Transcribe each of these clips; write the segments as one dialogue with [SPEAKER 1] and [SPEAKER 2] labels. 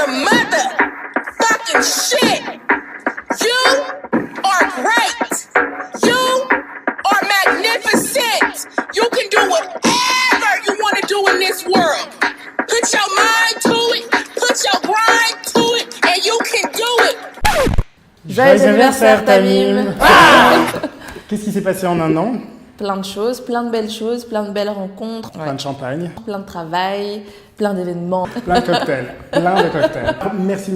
[SPEAKER 1] some motherfucking shit. You are great. You are magnificent. You can do whatever you want to do in this world. Put your mind to it, put your grind to it, and you can do it.
[SPEAKER 2] Joyeux anniversaire, Tamim.
[SPEAKER 3] Qu'est-ce qui s'est passé en un an?
[SPEAKER 2] Plein de choses, plein de belles choses, plein de belles rencontres.
[SPEAKER 3] Plein de champagne.
[SPEAKER 2] Plein de travail, plein d'événements.
[SPEAKER 3] Plein de cocktails, plein de cocktails. Merci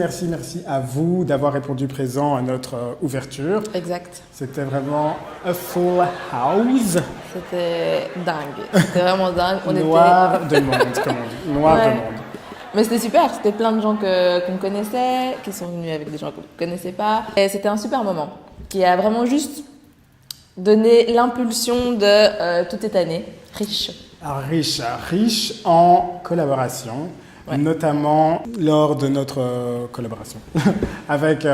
[SPEAKER 3] à vous d'avoir répondu présent à notre ouverture.
[SPEAKER 2] Exact.
[SPEAKER 3] C'était vraiment a full house.
[SPEAKER 2] C'était dingue. C'était vraiment dingue.
[SPEAKER 3] Noir de monde, comme on dit. Noir de monde.
[SPEAKER 2] Mais c'était super. C'était plein de gens qu'on connaissait, qui sont venus avec des gens qu'on ne connaissait pas. Et c'était un super moment qui a vraiment juste donné l'impulsion de toute cette année riche.
[SPEAKER 3] Riche en collaboration, notamment lors de notre collaboration avec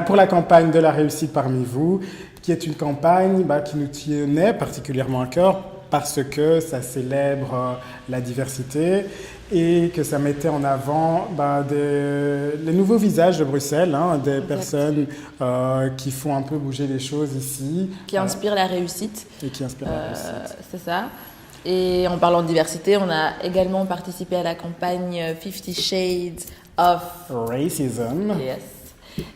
[SPEAKER 3] pour la campagne de la réussite parmi vous, qui est une campagne qui nous tenait particulièrement à cœur parce que ça célèbre la diversité et que ça mettait en avant les nouveaux visages de Bruxelles, des personnes qui font un peu bouger les choses ici.
[SPEAKER 2] Qui inspirent la réussite.
[SPEAKER 3] Et qui inspirent la réussite.
[SPEAKER 2] C'est ça. Et en parlant de diversité, on a également participé à la campagne 50 Shades of
[SPEAKER 3] Racism.
[SPEAKER 2] Yes.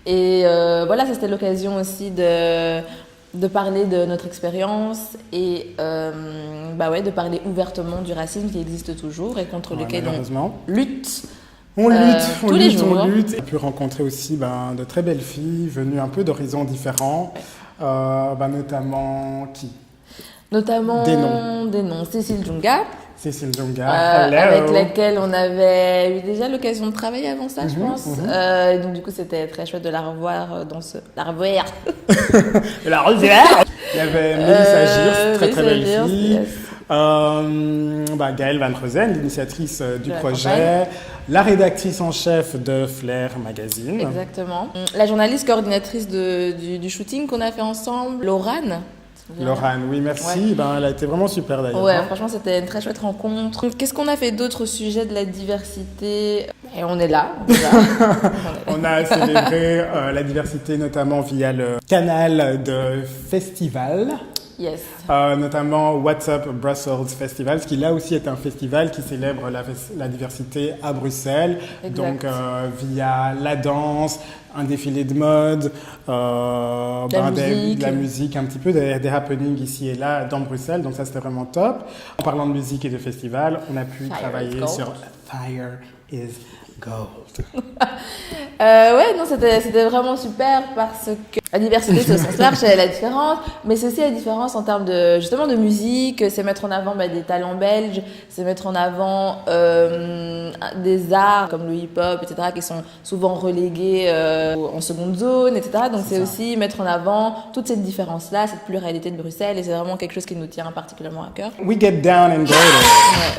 [SPEAKER 2] Et voilà, ça c'était l'occasion aussi de parler de notre expérience et de parler ouvertement du racisme qui existe toujours et contre lequel on lutte.
[SPEAKER 3] On lutte
[SPEAKER 2] tous les jours.
[SPEAKER 3] On lutte. On a pu rencontrer aussi de très belles filles venues un peu d'horizons différents, notamment qui?
[SPEAKER 2] Notamment des noms. Cécile Djunga.
[SPEAKER 3] Avec
[SPEAKER 2] laquelle on avait eu déjà l'occasion de travailler avant ça, je pense. Donc du coup, c'était très chouette de la revoir la revoir.
[SPEAKER 3] Il y avait Mélissa Girs, très belle fille.
[SPEAKER 2] Yes.
[SPEAKER 3] Gaëlle Van Reuzen, l'initiatrice du projet, la rédactrice en chef de Flair Magazine.
[SPEAKER 2] Exactement. La journaliste coordinatrice du shooting qu'on a fait ensemble, Laurane,
[SPEAKER 3] oui, merci. Ouais. Elle a été vraiment super d'ailleurs.
[SPEAKER 2] Ouais, franchement, c'était une très chouette rencontre. Qu'est-ce qu'on a fait d'autres sujets de la diversité? Et on est là.
[SPEAKER 3] On a célébré la diversité notamment via le canal de festival.
[SPEAKER 2] Yes.
[SPEAKER 3] Notamment What's Up Brussels Festival, qui là aussi est un festival qui célèbre la diversité à Bruxelles. Exact. Donc via la danse, un défilé de mode, de la musique, un petit peu des happenings ici et là dans Bruxelles. Donc ça c'était vraiment top. En parlant de musique et de festival, on a pu travailler sur Fire is Gold.
[SPEAKER 2] C'était vraiment super parce que la diversité c'est au sens large, c'est la différence, mais c'est aussi la différence en termes de musique, c'est mettre en avant des talents belges, c'est mettre en avant des arts comme le hip-hop, etc., qui sont souvent relégués en seconde zone, etc. Donc c'est aussi mettre en avant toute cette différence-là, cette pluralité de Bruxelles, et c'est vraiment quelque chose qui nous tient particulièrement à cœur.
[SPEAKER 3] We get down and dirty.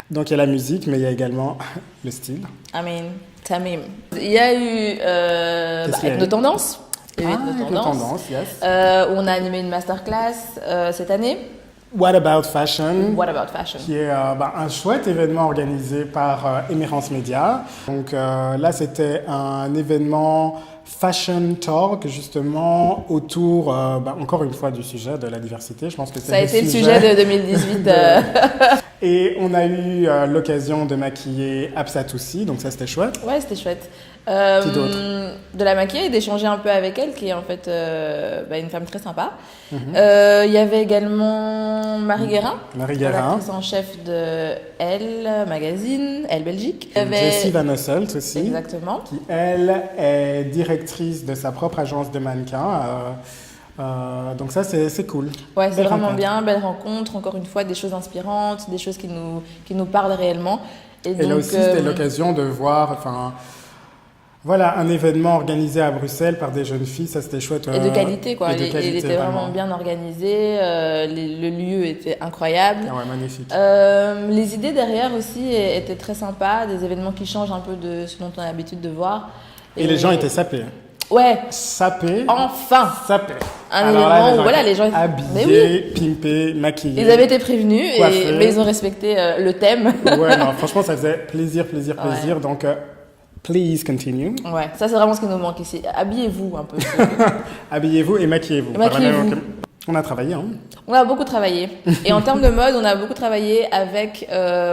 [SPEAKER 3] Donc il y a la musique, mais il y a également le style.
[SPEAKER 2] Tamim. Il y a eu Ethno-Tendance.
[SPEAKER 3] Ethno-Tendance, yes.
[SPEAKER 2] Où on a animé une masterclass cette année.
[SPEAKER 3] What About Fashion. Qui est un chouette événement organisé par Émérance Média. Donc là, c'était un événement Fashion Talk, justement, autour, encore une fois, du sujet de la diversité. Je pense que
[SPEAKER 2] ça a été le sujet de 2018.
[SPEAKER 3] Et on a eu l'occasion de maquiller Absatoussi, donc ça, c'était chouette.
[SPEAKER 2] Ouais, c'était chouette.
[SPEAKER 3] Qui d'autre?
[SPEAKER 2] De la maquiller et d'échanger un peu avec elle, qui est en fait une femme très sympa. Il y avait également Marie Guérin, rédactrice en chef de Elle Magazine, Elle Belgique.
[SPEAKER 3] Jessie Van Osselt aussi,
[SPEAKER 2] exactement,
[SPEAKER 3] qui elle est directrice de sa propre agence de mannequins. Donc ça c'est cool.
[SPEAKER 2] Ouais, c'est vraiment bien, belle rencontre, encore une fois des choses inspirantes, des choses qui nous parlent réellement.
[SPEAKER 3] Et donc, là aussi c'était l'occasion de voir, voilà, un événement organisé à Bruxelles par des jeunes filles, ça c'était chouette.
[SPEAKER 2] Et de qualité quoi, il était
[SPEAKER 3] vraiment
[SPEAKER 2] bien organisé, le lieu était incroyable.
[SPEAKER 3] Ah ouais, magnifique.
[SPEAKER 2] Les idées derrière aussi étaient très sympas, des événements qui changent un peu de ce dont on a l'habitude de voir.
[SPEAKER 3] Et les gens étaient sapés.
[SPEAKER 2] Ouais.
[SPEAKER 3] Sapés.
[SPEAKER 2] Enfin.
[SPEAKER 3] Sapés.
[SPEAKER 2] Un événement où voilà, les gens
[SPEAKER 3] habillés, pimpés, maquillés.
[SPEAKER 2] Ils avaient été prévenus, mais ils ont respecté le thème.
[SPEAKER 3] Ouais, non, franchement, ça faisait plaisir. Donc, Please continue.
[SPEAKER 2] Ouais, ça c'est vraiment ce qui nous manque ici. Habillez-vous un peu.
[SPEAKER 3] Habillez-vous et maquillez-vous.
[SPEAKER 2] Et maquillez-vous.
[SPEAKER 3] On a travaillé, hein.
[SPEAKER 2] On a beaucoup travaillé. Et en termes de mode, on a beaucoup travaillé avec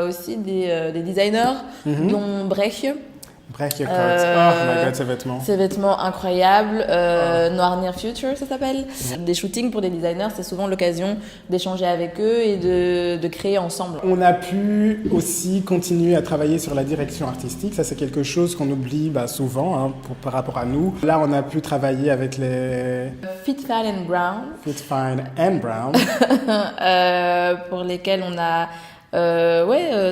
[SPEAKER 2] aussi des designers, dont Brecht.
[SPEAKER 3] Brecht Your Coat. Oh my god, ces vêtements.
[SPEAKER 2] Ces vêtements incroyables. Noir Near Future, ça s'appelle. Des shootings pour des designers, c'est souvent l'occasion d'échanger avec eux et de créer ensemble.
[SPEAKER 3] On a pu aussi continuer à travailler sur la direction artistique. Ça, c'est quelque chose qu'on oublie souvent hein, par rapport à nous. Là, on a pu travailler avec les...
[SPEAKER 2] Fit, Fine and Brown.
[SPEAKER 3] Fit, Fine and Brown.
[SPEAKER 2] Pour lesquels on a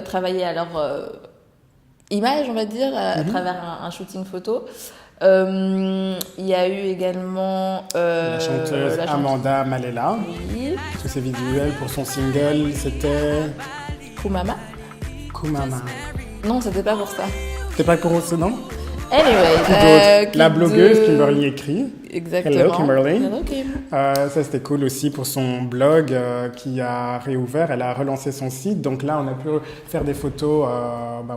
[SPEAKER 2] travaillé à leur image, on va dire, à travers un shooting photo. Il y a eu également
[SPEAKER 3] la chanteuse Amanda Malela.
[SPEAKER 2] Oui.
[SPEAKER 3] Tous ses visuels pour son single, c'était...
[SPEAKER 2] Kumama. Non, c'était pas pour ça.
[SPEAKER 3] C'était pas pour ce nom?
[SPEAKER 2] Anyway,
[SPEAKER 3] la blogueuse Kimberly écrit.
[SPEAKER 2] Exactement.
[SPEAKER 3] Hello Kimberly.
[SPEAKER 2] Hello Kim.
[SPEAKER 3] Ça c'était cool aussi pour son blog qui a réouvert. Elle a relancé son site. Donc là, on a pu faire des photos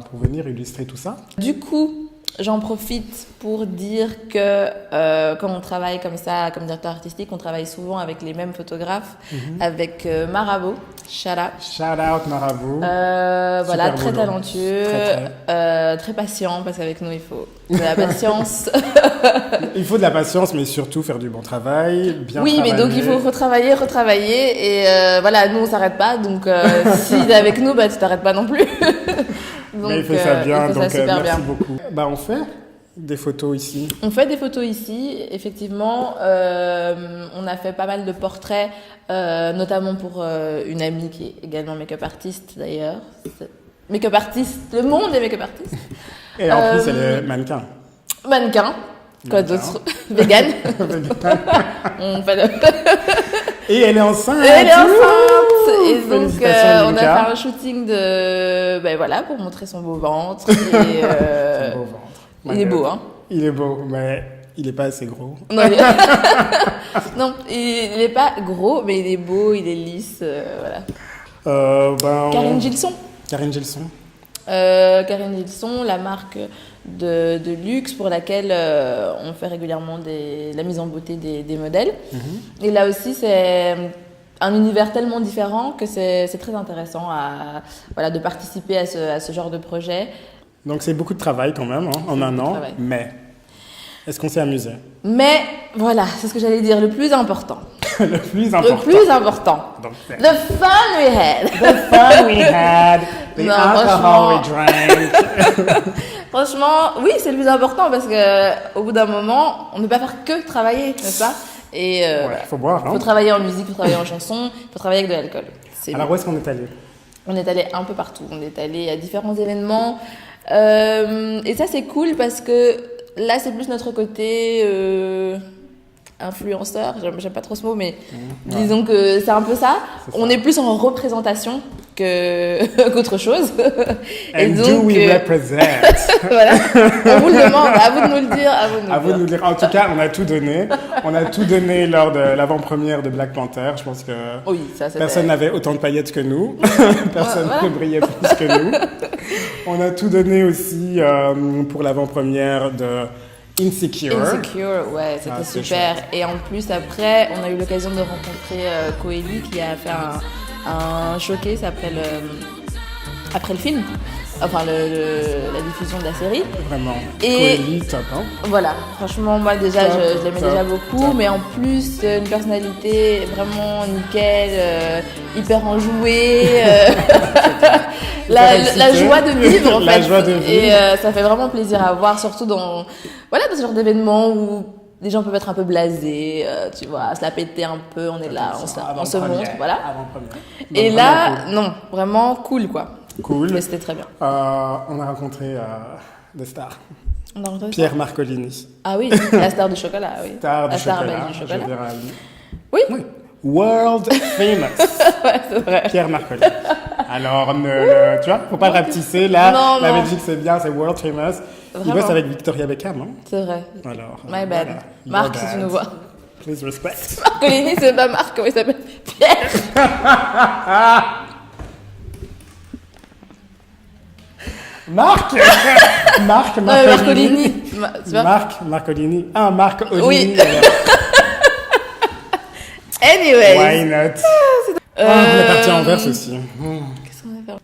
[SPEAKER 3] pour venir illustrer tout ça.
[SPEAKER 2] Du coup, j'en profite pour dire que quand on travaille comme ça, comme directeur artistique, on travaille souvent avec les mêmes photographes, avec Marabout. Shout
[SPEAKER 3] out Marabout.
[SPEAKER 2] Voilà, très
[SPEAKER 3] boulot.
[SPEAKER 2] talentueux, très patient, parce qu'avec nous, il faut de la patience.
[SPEAKER 3] Il faut de la patience, mais surtout faire du bon travail, bien
[SPEAKER 2] oui,
[SPEAKER 3] travailler.
[SPEAKER 2] mais donc il faut retravailler, et voilà, nous, on s'arrête pas, donc si t'es avec nous, tu t'arrêtes pas non plus. Donc,
[SPEAKER 3] mais il fait ça bien, donc
[SPEAKER 2] ça super
[SPEAKER 3] merci
[SPEAKER 2] bien.
[SPEAKER 3] beaucoup. On fait des photos ici.
[SPEAKER 2] On fait des photos ici, effectivement. On a fait pas mal de portraits, notamment pour une amie qui est également make-up artiste d'ailleurs. Make-up artiste, le monde des make-up artistes.
[SPEAKER 3] Et en plus, elle est mannequin.
[SPEAKER 2] Mannequin. Quoi d'autre? Vegan. On fait
[SPEAKER 3] Et elle est enceinte.
[SPEAKER 2] Et donc, on a fait un shooting pour montrer son beau ventre. Et,
[SPEAKER 3] son beau ventre.
[SPEAKER 2] Il est beau, hein.
[SPEAKER 3] Il est beau, mais il n'est pas assez gros.
[SPEAKER 2] Non, non, il n'est pas gros, mais il est beau, il est lisse, voilà. Karine Gilson.
[SPEAKER 3] Karine Gilson.
[SPEAKER 2] Karine Gilson, la marque de luxe pour laquelle on fait régulièrement la mise en beauté des modèles. Et là aussi, c'est un univers tellement différent que c'est très intéressant de participer à ce genre de projet.
[SPEAKER 3] Donc c'est beaucoup de travail quand même, hein, en un an, mais est-ce qu'on s'est amusé?
[SPEAKER 2] Mais voilà, c'est ce que j'allais dire, le plus important.
[SPEAKER 3] Le plus important. Donc,
[SPEAKER 2] the fun we had.
[SPEAKER 3] The alcohol we drank.
[SPEAKER 2] Franchement, oui, c'est le plus important parce qu'au bout d'un moment, on ne peut pas faire que travailler, n'est-ce pas? Et
[SPEAKER 3] faut boire, hein.
[SPEAKER 2] Faut travailler en musique, faut travailler en chanson, faut travailler avec de l'alcool.
[SPEAKER 3] Alors où est-ce qu'on est allé?
[SPEAKER 2] On est allé un peu partout. On est allé à différents événements. Et ça, c'est cool parce que là, c'est plus notre côté influenceur. J'aime pas trop ce mot, mais disons que c'est un peu ça. On est plus en représentation qu'autre chose.
[SPEAKER 3] Et donc, do we represent?
[SPEAKER 2] Voilà. On vous le demande. À vous de nous le dire.
[SPEAKER 3] À vous de nous le dire. En tout cas, on a tout donné. On a tout donné lors de l'avant-première de Black Panther. Je pense que personne n'avait autant de paillettes que nous. Personne ne brillait plus que nous. On a tout donné aussi pour l'avant-première de Insecure,
[SPEAKER 2] ouais, c'était super. Et en plus, après, on a eu l'occasion de rencontrer Coeli qui a fait un showcase après le film, enfin la diffusion de la série.
[SPEAKER 3] Vraiment.
[SPEAKER 2] Et
[SPEAKER 3] Coeli, top, hein.
[SPEAKER 2] Voilà, franchement, moi déjà, je l'aimais déjà beaucoup, mais en plus, une personnalité vraiment nickel, hyper enjouée. La joie de vivre, en fait.
[SPEAKER 3] La joie de vivre.
[SPEAKER 2] Et ça fait vraiment plaisir à voir, surtout dans ce genre d'événements où les gens peuvent être un peu blasés, tu vois, se la péter un peu, on est là, on se montre, voilà. Et là, non, vraiment cool, quoi.
[SPEAKER 3] Cool.
[SPEAKER 2] Mais c'était très bien.
[SPEAKER 3] On a rencontré des stars. Pierre Marcolini.
[SPEAKER 2] Ah oui, la star du chocolat, oui.
[SPEAKER 3] La
[SPEAKER 2] star du chocolat.
[SPEAKER 3] Oui. World famous.
[SPEAKER 2] Ouais, c'est vrai.
[SPEAKER 3] Pierre Marcolini. Alors, tu vois, faut pas le rapetisser. Là,
[SPEAKER 2] non,
[SPEAKER 3] la Belgique, c'est bien, c'est world famous.
[SPEAKER 2] Vraiment.
[SPEAKER 3] Il bosse avec Victoria Beckham, hein.
[SPEAKER 2] C'est vrai.
[SPEAKER 3] Alors,
[SPEAKER 2] my bad. Voilà. Marc, si tu nous vois.
[SPEAKER 3] Please respect.
[SPEAKER 2] Marcolini, c'est pas Marc, comment il s'appelle? Pierre.
[SPEAKER 3] Marc Marc
[SPEAKER 2] Marcolini. C'est pas
[SPEAKER 3] Marc Marcolini. Ah, Marc Olini.
[SPEAKER 2] Oui.
[SPEAKER 3] alors.
[SPEAKER 2] Anyway.
[SPEAKER 3] Why not? On est parti à Anvers aussi.
[SPEAKER 2] Qu'est-ce qu'on a fait?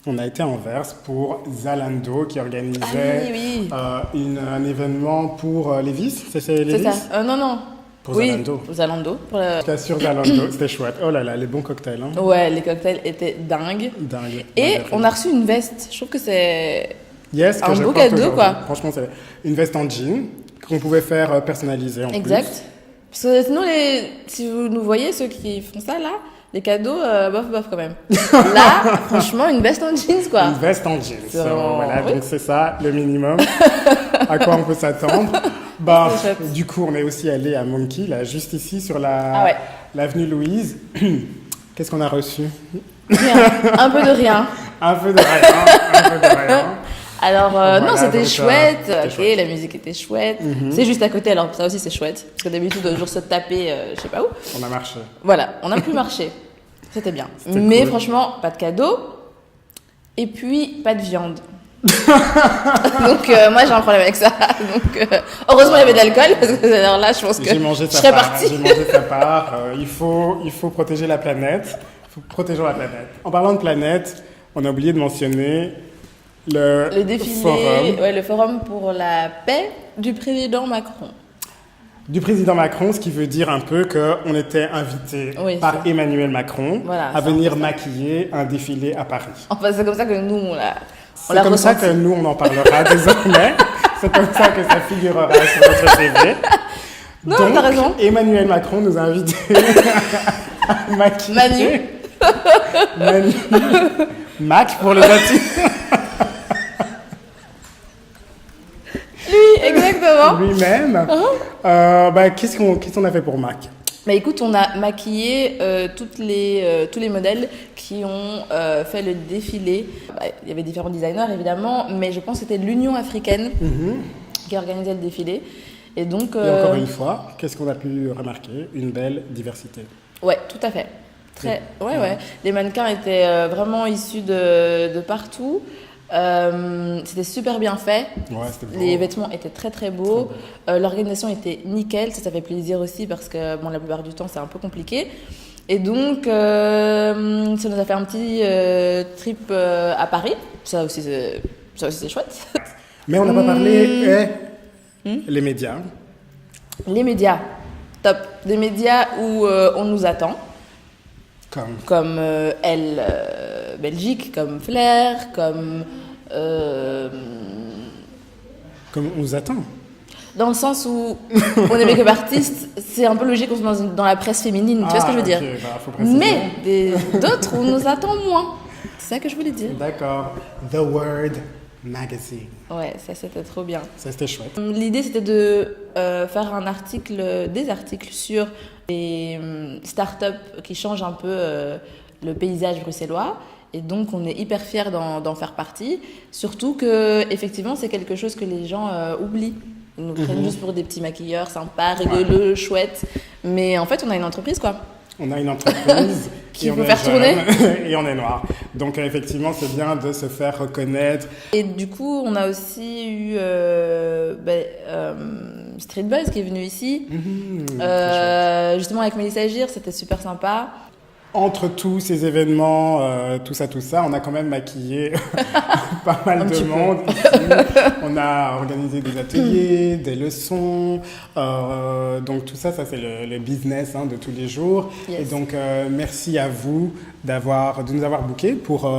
[SPEAKER 3] On a été à Anvers pour Zalando qui organisait
[SPEAKER 2] oui.
[SPEAKER 3] un événement pour Levi's. C'est
[SPEAKER 2] C'est
[SPEAKER 3] Levi's?
[SPEAKER 2] ça. Non.
[SPEAKER 3] Pour
[SPEAKER 2] oui,
[SPEAKER 3] Zalando.
[SPEAKER 2] Zalando. Pour la...
[SPEAKER 3] En tout cas, sur Zalando, c'était chouette. Oh là là, les bons cocktails. Hein.
[SPEAKER 2] Ouais, les cocktails étaient dingues.
[SPEAKER 3] Dingue.
[SPEAKER 2] Et on a reçu une veste. Je trouve que c'est
[SPEAKER 3] Yes, que
[SPEAKER 2] un
[SPEAKER 3] je
[SPEAKER 2] beau
[SPEAKER 3] porte
[SPEAKER 2] cadeau,
[SPEAKER 3] aujourd'hui.
[SPEAKER 2] quoi.
[SPEAKER 3] Franchement, c'est une veste en jean qu'on pouvait faire personnaliser en
[SPEAKER 2] exact. Parce que sinon, si vous nous voyez, ceux qui font ça là, les cadeaux, bof quand même. Là, franchement, une veste en jeans, quoi.
[SPEAKER 3] Une veste en jeans.
[SPEAKER 2] C'est vraiment-
[SPEAKER 3] Voilà,
[SPEAKER 2] oui.
[SPEAKER 3] donc c'est ça le minimum à quoi on peut s'attendre. Bah,
[SPEAKER 2] C'était chouette.
[SPEAKER 3] du coup, on est aussi allé à Monkey, là, juste ici sur
[SPEAKER 2] Ah ouais.
[SPEAKER 3] l'avenue Louise. Qu'est-ce qu'on a reçu?
[SPEAKER 2] Rien. Un peu de rien.
[SPEAKER 3] Un peu de rien, un peu de rien.
[SPEAKER 2] Alors,
[SPEAKER 3] Voilà,
[SPEAKER 2] non, c'était
[SPEAKER 3] donc,
[SPEAKER 2] chouette.
[SPEAKER 3] c'était
[SPEAKER 2] Ok,
[SPEAKER 3] chouette.
[SPEAKER 2] la musique était chouette. C'est juste à côté, alors ça aussi c'est chouette. Parce que d'habitude, on doit toujours se taper, je sais pas où.
[SPEAKER 3] On a marché.
[SPEAKER 2] Voilà, on a pu marcher. C'était bien.
[SPEAKER 3] C'était
[SPEAKER 2] Mais
[SPEAKER 3] cool.
[SPEAKER 2] franchement, pas de cadeau. Et puis, pas de viande. Donc, moi j'ai un problème avec ça. Donc, heureusement, il y avait de l'alcool. Parce que alors là, je pense que
[SPEAKER 3] J'ai mangé
[SPEAKER 2] je
[SPEAKER 3] sa
[SPEAKER 2] serais
[SPEAKER 3] part.
[SPEAKER 2] partie.
[SPEAKER 3] J'ai mangé sa part. Il faut protéger la planète. Protégeons la planète. En parlant de planète, on a oublié de mentionner
[SPEAKER 2] Le défilé,
[SPEAKER 3] forum
[SPEAKER 2] ouais, le forum pour la paix du président Macron.
[SPEAKER 3] du président Macron, ce qui veut dire un peu qu'on était invité
[SPEAKER 2] Oui,
[SPEAKER 3] par
[SPEAKER 2] c'est-
[SPEAKER 3] Emmanuel Macron
[SPEAKER 2] Voilà,
[SPEAKER 3] à
[SPEAKER 2] c'est un
[SPEAKER 3] venir
[SPEAKER 2] peu ça.
[SPEAKER 3] maquiller un défilé à Paris.
[SPEAKER 2] Enfin, c'est comme ça que nous, on l'a
[SPEAKER 3] C'est comme ça
[SPEAKER 2] ressenti.
[SPEAKER 3] que nous, on en parlera désormais. C'est comme ça que ça figurera sur notre CV.
[SPEAKER 2] Non,
[SPEAKER 3] Donc,
[SPEAKER 2] t'as raison.
[SPEAKER 3] Emmanuel Macron nous a invités à maquiller. Manu. Mac pour le bâtiment.
[SPEAKER 2] Oui, exactement.
[SPEAKER 3] Lui-même. Qu'est-ce qu'on a fait pour Mac?
[SPEAKER 2] Bah écoute, on a maquillé tous les modèles qui ont fait le défilé. Bah, il y avait différents designers évidemment, mais je pense que c'était l'Union africaine qui organisait le défilé. Et donc,
[SPEAKER 3] Et encore une fois, qu'est-ce qu'on a pu remarquer? Une belle diversité.
[SPEAKER 2] ouais, tout à fait. Ouais. Les mannequins étaient vraiment issus de partout. C'était super bien fait.
[SPEAKER 3] Ouais, c'était beau.
[SPEAKER 2] Les vêtements étaient très très beaux. L'organisation était nickel. Ça fait plaisir aussi parce que bon, la plupart du temps c'est un peu compliqué. Et donc ça nous a fait un petit trip à Paris. Ça aussi c'est chouette.
[SPEAKER 3] Mais on n'a pas parlé les médias.
[SPEAKER 2] Les médias, top. Des médias où on nous attend. Comme Elle Belgique, comme Flair, comme
[SPEAKER 3] Comme on nous attend.
[SPEAKER 2] dans le sens où on est make-up artiste, c'est un peu logique qu'on soit dans la presse féminine, tu vois ce que je veux dire.
[SPEAKER 3] Ok, faut préciser.
[SPEAKER 2] Mais d'autres, on nous attend moins. C'est ça que je voulais dire.
[SPEAKER 3] D'accord. The Word Magazine.
[SPEAKER 2] Ouais, ça c'était trop bien.
[SPEAKER 3] Ça, c'était chouette.
[SPEAKER 2] L'idée c'était de faire des articles sur les startups qui changent un peu le paysage bruxellois. Et donc on est hyper fiers d'en faire partie. Surtout que effectivement c'est quelque chose que les gens oublient. Ils nous prennent juste pour des petits maquilleurs sympas, rigoleux, chouettes. Mais en fait on a une entreprise quoi.
[SPEAKER 3] On a une entreprise
[SPEAKER 2] Qui
[SPEAKER 3] et on
[SPEAKER 2] veut
[SPEAKER 3] est
[SPEAKER 2] faire tourner.
[SPEAKER 3] jeune et on est noir. Donc effectivement, c'est bien de se faire reconnaître.
[SPEAKER 2] Et du coup, on a aussi eu Street Buzz qui est venu ici. Justement avec Mélissa Agir, c'était super sympa.
[SPEAKER 3] Entre tous ces événements, tout ça, on a quand même maquillé pas mal
[SPEAKER 2] Un
[SPEAKER 3] de
[SPEAKER 2] petit peu.
[SPEAKER 3] monde ici. On a organisé des ateliers, des leçons. Donc tout ça c'est le business de tous les jours.
[SPEAKER 2] Yes.
[SPEAKER 3] Et donc merci à vous de nous avoir bookés pour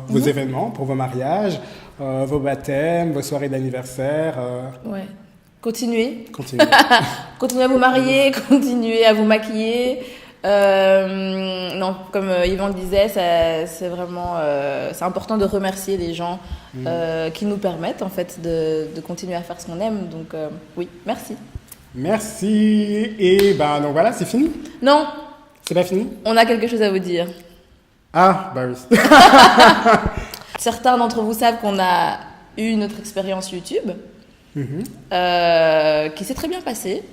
[SPEAKER 3] vos événements, pour vos mariages, vos baptêmes, vos soirées d'anniversaire.
[SPEAKER 2] Ouais. Continuez.
[SPEAKER 3] Continuez.
[SPEAKER 2] Continuez à vous marier, continuez à vous maquiller. Non, comme Yvan le disait, c'est vraiment c'est important de remercier les gens qui nous permettent en fait de continuer à faire ce qu'on aime. Donc oui, merci.
[SPEAKER 3] Merci. Et donc voilà, c'est fini.
[SPEAKER 2] Non,
[SPEAKER 3] C'est pas fini.
[SPEAKER 2] on a quelque chose à vous dire.
[SPEAKER 3] Ah, bah oui.
[SPEAKER 2] Certains d'entre vous savent qu'on a eu notre expérience YouTube, qui s'est très bien passée,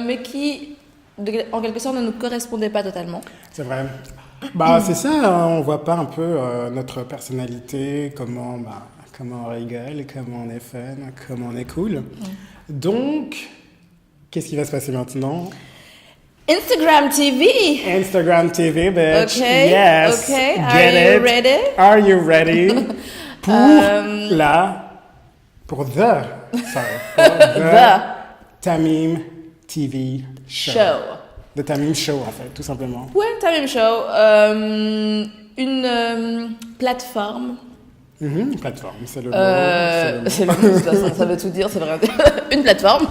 [SPEAKER 2] mais qui, en quelque sorte, ne nous correspondait pas totalement.
[SPEAKER 3] C'est vrai. C'est ça, on voit pas un peu notre personnalité, comment comment on rigole, comment on est fun, comment on est cool. Donc, qu'est-ce qui va se passer maintenant?
[SPEAKER 2] Instagram TV.
[SPEAKER 3] Instagram TV, bitch.
[SPEAKER 2] Okay.
[SPEAKER 3] Yes.
[SPEAKER 2] Okay.
[SPEAKER 3] Get
[SPEAKER 2] Are you
[SPEAKER 3] it.
[SPEAKER 2] ready?
[SPEAKER 3] Are you ready? Pour the Tamim TV Show. The Tamim Show, en fait, tout simplement.
[SPEAKER 2] Ouais, Tamim Show. Une plateforme.
[SPEAKER 3] Plateforme, c'est le mot.
[SPEAKER 2] C'est le mot, de toute façon, ça veut tout dire, c'est vrai. Une plateforme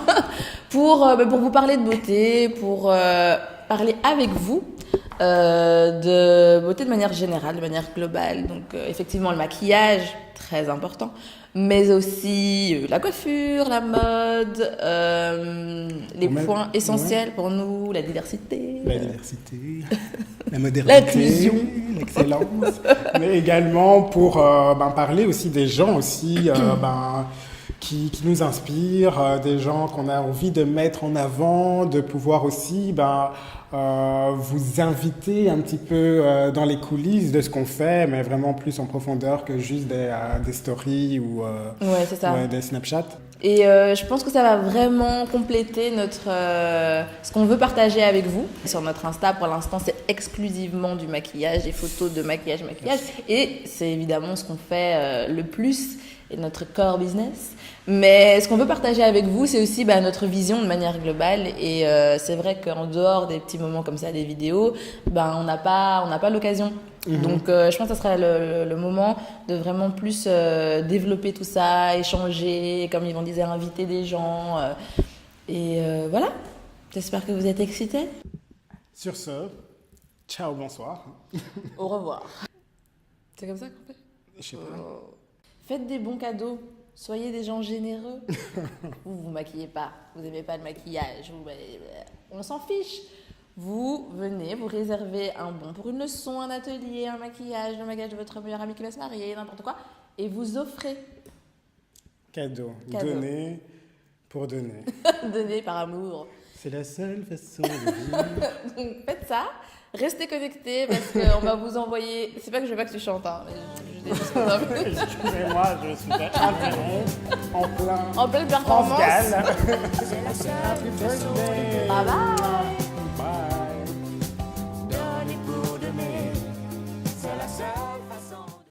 [SPEAKER 2] pour vous parler de beauté, pour parler avec vous de beauté de manière générale, de manière globale. Donc, effectivement, le maquillage, très important, mais aussi la coiffure, la mode, les points essentiels pour nous, la diversité.
[SPEAKER 3] La modernité,
[SPEAKER 2] l'inclusion,
[SPEAKER 3] l'excellence, mais également pour parler aussi des gens aussi qui nous inspirent, des gens qu'on a envie de mettre en avant, de pouvoir aussi vous inviter un petit peu dans les coulisses de ce qu'on fait, mais vraiment plus en profondeur que juste des stories ou
[SPEAKER 2] c'est ça.
[SPEAKER 3] Des Snapchat.
[SPEAKER 2] Et je pense que ça va vraiment compléter ce qu'on veut partager avec vous. Sur notre Insta, pour l'instant, c'est exclusivement du maquillage, des photos de maquillage. Et c'est évidemment ce qu'on fait le plus et notre core business. Mais ce qu'on veut partager avec vous, c'est aussi notre vision de manière globale. Et c'est vrai qu'en dehors des petits moments comme ça, des vidéos, on n'a pas l'occasion. Donc je pense que ce sera le moment de vraiment plus développer tout ça, échanger, comme Yvan disait, inviter des gens. Voilà, j'espère que vous êtes excités.
[SPEAKER 3] Sur ce, ciao, bonsoir.
[SPEAKER 2] Au revoir. C'est comme ça qu'on fait?
[SPEAKER 3] Je sais pas.
[SPEAKER 2] Faites des bons cadeaux. Soyez des gens généreux. Vous maquillez pas, vous aimez pas le maquillage, on s'en fiche. Vous venez, vous réservez un bon pour une leçon, un atelier, un maquillage, le maquillage de votre meilleur ami qui va se marier, n'importe quoi, et vous offrez.
[SPEAKER 3] Cadeau. Donner pour donner.
[SPEAKER 2] Donner par amour.
[SPEAKER 3] C'est la seule façon de vivre.
[SPEAKER 2] Donc faites ça. Restez connectés parce qu'on va vous envoyer. C'est pas que je veux pas que tu chantes, hein, mais je dis juste que
[SPEAKER 3] Excusez-moi, je suis interrompu en plein
[SPEAKER 2] en pleine performance.
[SPEAKER 3] France Gall. Happy birthday.
[SPEAKER 2] Bye bye.